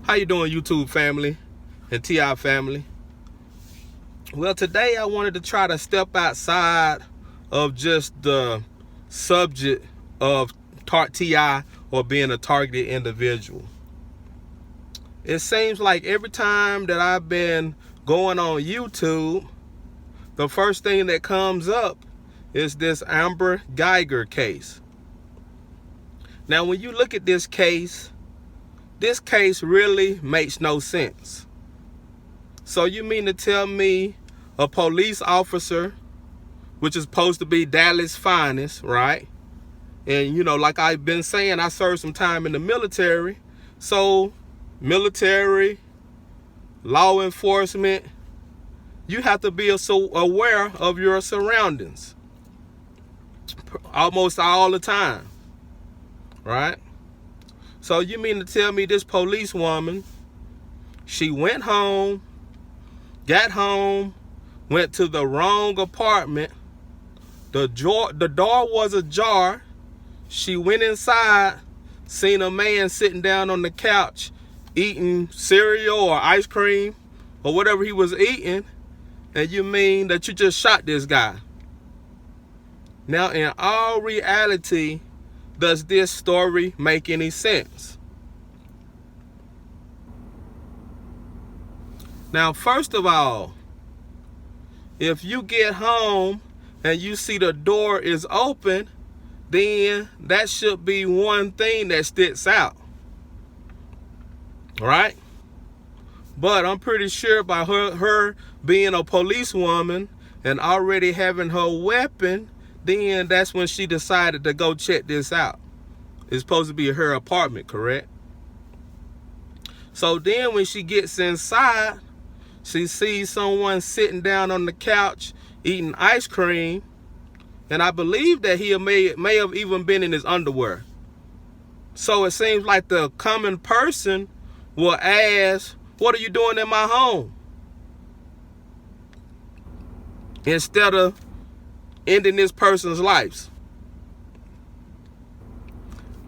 How you doing, YouTube family and TI family? Well, today I wanted to try to step outside of just the subject of TI or being a targeted individual. It seems like every time that I've been going on YouTube, the first thing that comes up is this Amber Guyger case. Now, when you look at this case really makes no sense. So you mean to tell me a police officer, which is supposed to be Dallas' finest, right? And you know, like I've been saying, I served some time in the military. So military, law enforcement, you have to be so aware of your surroundings almost all the time, right? So you mean to tell me this police woman, she went home, got home, went to the wrong apartment, the door was ajar, she went inside, seen a man sitting down on the couch eating cereal or ice cream or whatever he was eating, and you mean that you just shot this guy? Now, in all reality, does this story make any sense? Now, first of all, if you get home and you see the door is open, then that should be one thing that sticks out, right? But I'm pretty sure by her being a policewoman and already having her weapon, then that's when she decided to go check this out. It's supposed to be her apartment, correct? So then when she gets inside, she sees someone sitting down on the couch eating ice cream, and I believe that he may have even been in his underwear. So it seems like the common person will ask, "What are you doing in my home?" Instead of ending this person's lives.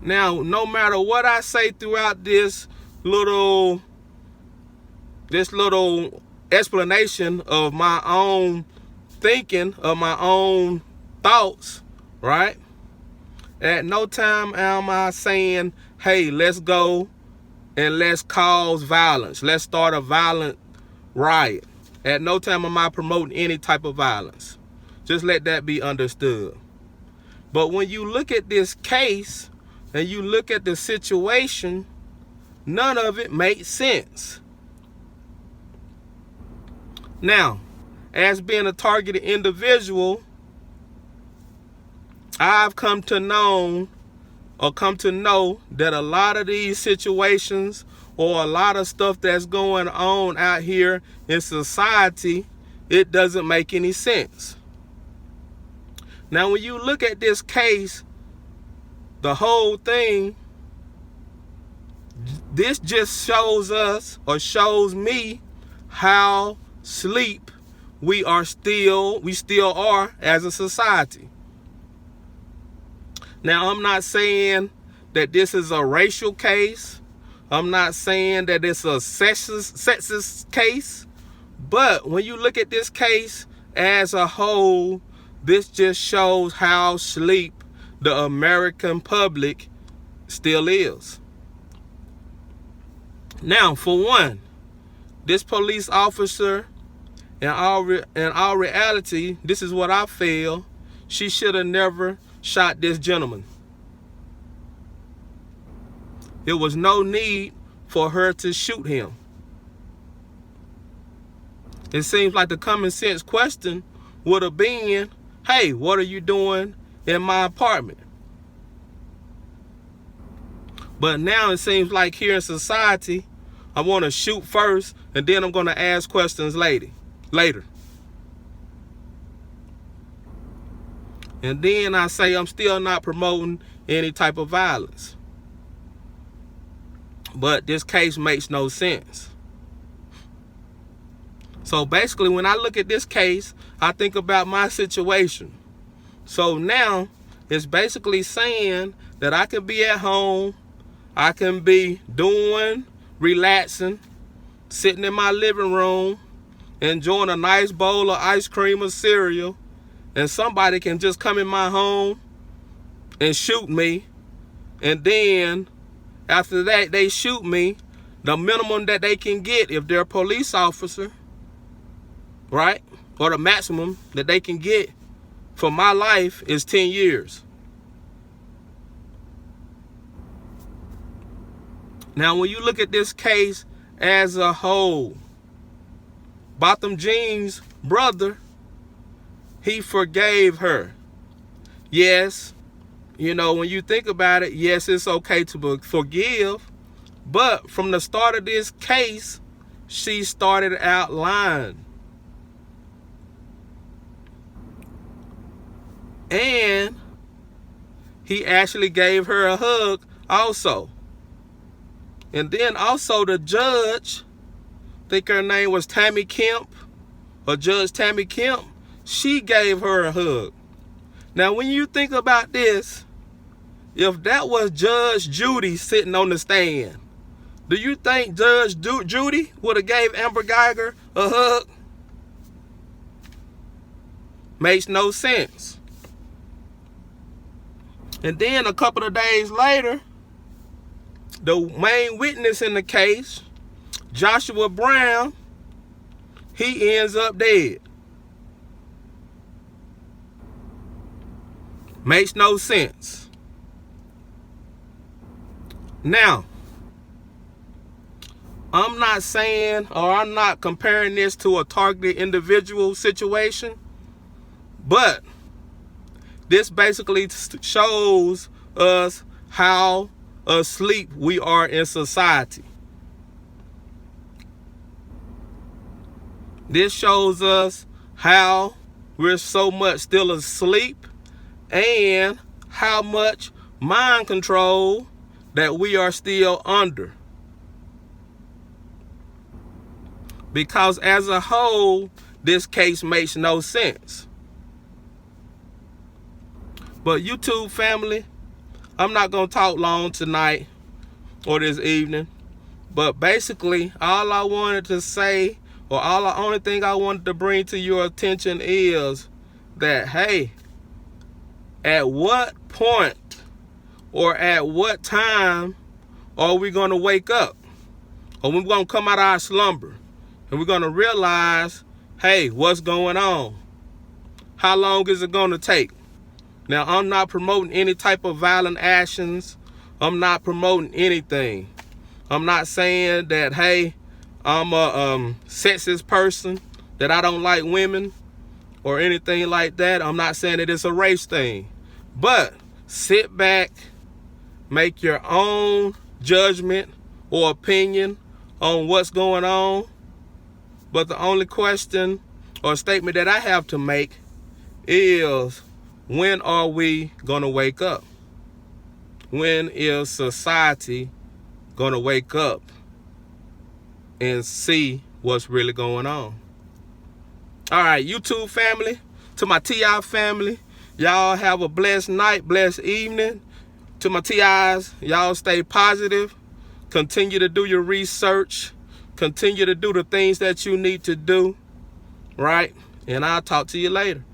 Now, no matter what I say throughout this little explanation of my own thinking, of my own thoughts, right? At no time am I saying, hey, let's go and let's cause violence. Let's start a violent riot. At no time am I promoting any type of violence. Just let that be understood. But when you look at this case and you look at the situation, none of it makes sense. Now, as being a targeted individual, I've come to know that a lot of these situations or a lot of stuff that's going on out here in society, it doesn't make any sense. Now, when you look at this case, the whole thing, this just shows us, or shows me, how asleep we still are as a society. Now, I'm not saying that this is a racial case. I'm not saying that it's a sexist case. But when you look at this case as a whole, this just shows how asleep the American public still is. Now, for one, this police officer, in all reality, this is what I feel, she should have never shot this gentleman. There was no need for her to shoot him. It seems like the common sense question would have been, hey, what are you doing in my apartment? But now it seems like here in society, I want to shoot first and then I'm going to ask questions later. And then I say I'm still not promoting any type of violence. But this case makes no sense. So basically, when I look at this case, I think about my situation. So now it's basically saying that I can be at home, I can be doing relaxing, sitting in my living room, enjoying a nice bowl of ice cream or cereal, and somebody can just come in my home and shoot me, and then after that they shoot me, the minimum that they can get if they're a police officer, right, or the maximum that they can get for my life is 10 years. Now, when you look at this case as a whole, Botham Jean's brother, he forgave her. Yes, you know, when you think about it, yes, it's okay to forgive, but from the start of this case, she started out lying. And he actually gave her a hug also. And then also the judge, I think her name was Tammy Kemp, or Judge Tammy Kemp, she gave her a hug. Now, when you think about this, if that was Judge Judy sitting on the stand, do you think Judge Judy would have gave Amber Guyger a hug? Makes no sense. And then a couple of days later, the main witness in the case, Joshua Brown, he ends up dead. Makes no sense. Now, I'm not saying, or I'm not comparing this to a targeted individual situation, but this basically shows us how asleep we are in society. This shows us how we're so much still asleep and how much mind control that we are still under. Because as a whole, this case makes no sense. But YouTube family, I'm not going to talk long tonight or this evening. But basically, all I wanted to say, or the only thing I wanted to bring to your attention is that, hey, at what point or at what time are we going to wake up? Or we're going to come out of our slumber and we're going to realize, hey, what's going on? How long is it going to take? Now, I'm not promoting any type of violent actions. I'm not promoting anything. I'm not saying that, hey, I'm a sexist person, that I don't like women or anything like that. I'm not saying that it's a race thing. But sit back, make your own judgment or opinion on what's going on. But the only question or statement that I have to make is, when are we going to wake up? When is society going to wake up and see what's really going on? All right, YouTube family, to my TI family, y'all have a blessed night, blessed evening. To my TIs, y'all stay positive. Continue to do your research. Continue to do the things that you need to do, right? And I'll talk to you later.